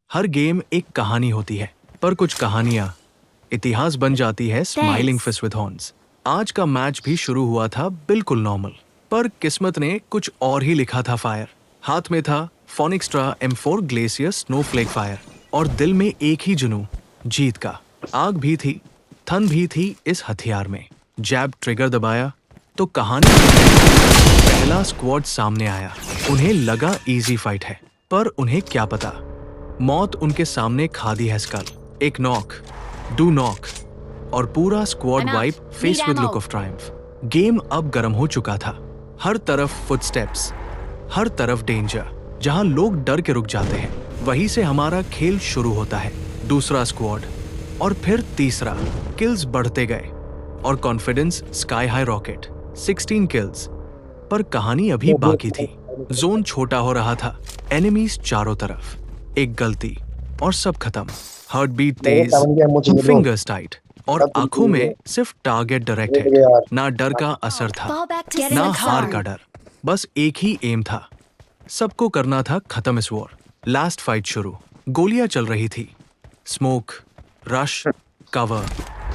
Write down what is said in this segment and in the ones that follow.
हर game एक कहानी होती है, पर कुछ कहानियां इतिहास बन जाती है स्माइलिंग फिश विद हॉर्न्स। आज का मैच भी शुरू हुआ था बिल्कुल नॉर्मल, पर किस्मत ने कुछ और ही लिखा था फायर। हाथ में था फोनिक्स्ट्रा M4 ग्लेशियर स्नोफ्लेक फायर और दिल में एक ही जुनून, जीत का। आग भी थी, थन भी थी इस हथियार में। जैब ट्रिगर दबाया तो कहानी पहला स्क्वाड सामने आया। उन्हें लगा इजी फाइट है, पर उन्हें क्या पता, मौत उनके सामने खा दी है स्कल। एक नॉक, डू नॉक और पूरा squad wipe face with look of Triumph. Game अब गर्म हो चुका था। हर तरफ फुटस्टेप्स, हर तरफ डेंजर। जहां लोग डर के रुक जाते हैं, वहीं से हमारा खेल शुरू होता है। दूसरा स्क्वाड और फिर तीसरा। किल्स बढ़ते गए और confidence sky high rocket. 16 kills, पर कहानी अभी बाकी थी। जोन छोटा हो रहा था, एनिमीज चारों तरफ। एक गलती और सब खत्म। हार्ट बीट तेज, फिंगर्स टाइट और आंखों में सिर्फ टारगेट डायरेक्टेड। ना डर का असर था, ना हार का डर, बस एक ही एम था। सबको करना था खत्म इस वॉर। लास्ट फाइट शुरू। गोलियां चल रही थी, स्मोक, रश, कवर,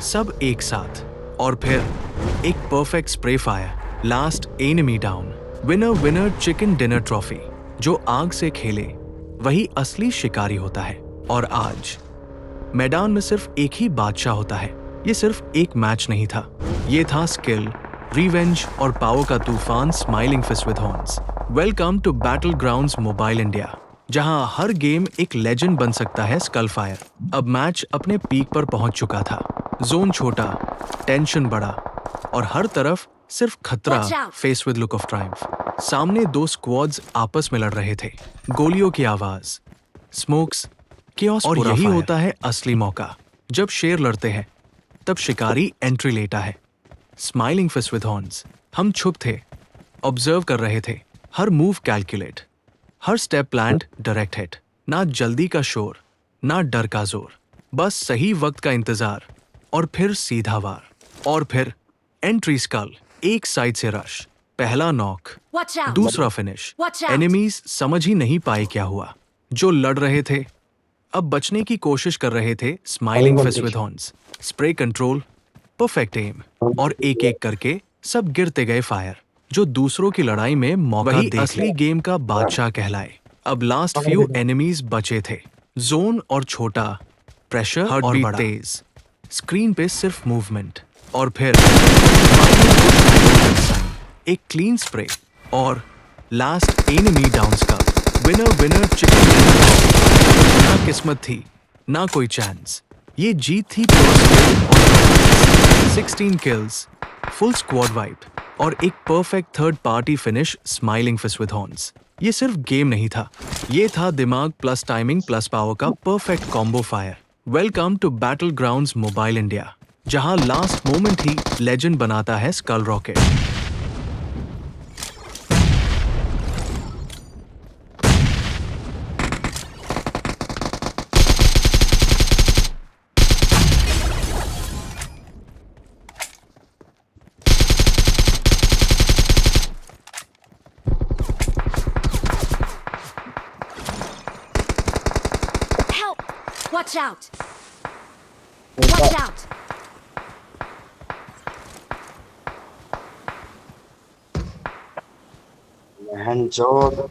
सब एक साथ। और फिर एक perfect spray fire. Last enemy down. Winner winner chicken dinner trophy. जो आग से खेले वही असली शिकारी होता है। और आज मैदान में सिर्फ एक ही बादशाह होता है। ये सिर्फ एक मैच नहीं था, ये था स्किल, रिवेंज और पावर का तूफान smiling fish with horns. Welcome to Battlegrounds Mobile India, जहां हर गेम एक लेजेंड बन सकता है स्कल फायर। अब मैच अपने पीक पर पहुंच चुका था। जोन छोटा, टेंशन बड़ा और हर तरफ सिर्फ खतरा face with look of Triumph. सामने दो स्क्वाड्स आपस में लड़ रहे थे। गोलियों की आवाज, स्मोक्स, केओस, और यही होता है असली मौका। जब शेर लड़ते हैं तब शिकारी एंट्री लेता है। Smiling fish with horns. हम छुप थे, ऑब्जर्व कर रहे थे, हर मूव कैलकुलेट, हर स्टेप प्लान्ड, डायरेक्ट हिट। ना जल्दी का शोर, ना डर का जोर, बस सही वक्त का इंतजार और फिर सीधा वार। और फिर एंट्री स्कल, एक साइड से रश, पहला नॉक, दूसरा फिनिश। एनिमीज समझ ही नहीं पाए क्या हुआ। जो लड़ रहे थे अब बचने की कोशिश कर रहे थे। Smiling fish with horns, spray control, perfect aim, और एक एक करके सब गिरते गए फायर। जो दूसरों की लड़ाई में मौका दे असली गेम का बादशाह कहलाए। अब लास्ट फ्यू एनिमीज बचे थे। जोन और छोटा, प्रेशर और बड़ा, तेज। स्क्रीन पे सिर्फ मूवमेंट और फिर एक क्लीन स्प्रे और लास्ट एनिमी डाउन का। Winner winner chicken. ना किस्मत थी, ना कोई चांस, ये जीत थी 16 किल्स, फुल स्क्वाड वाइप और एक perfect third party finish smiling fish with horns. ये सिर्फ गेम नहीं था, ये था दिमाग प्लस टाइमिंग प्लस पावर का perfect combo fire. Welcome to Battlegrounds Mobile India, जहां लास्ट मोमेंट ही लेजेंड बनाता है skull rocket. Watch out! Watch out! Hanjod.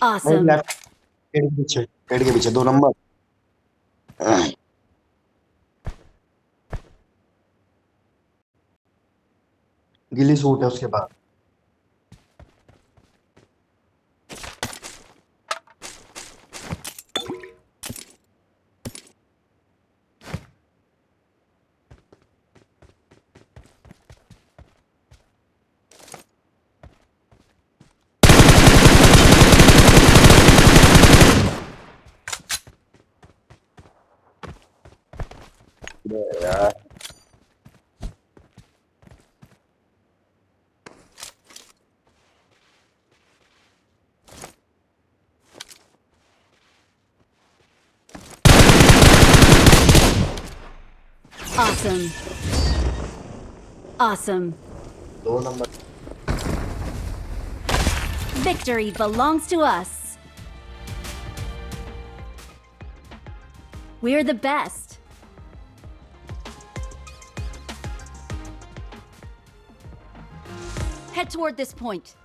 Awesome. पेड़ के पीछे 2 नंबर। गिली सूट है उसके बाद। यार Awesome. Awesome. 2 number Victory belongs to us. We're the best. Head toward this point.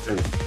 चलो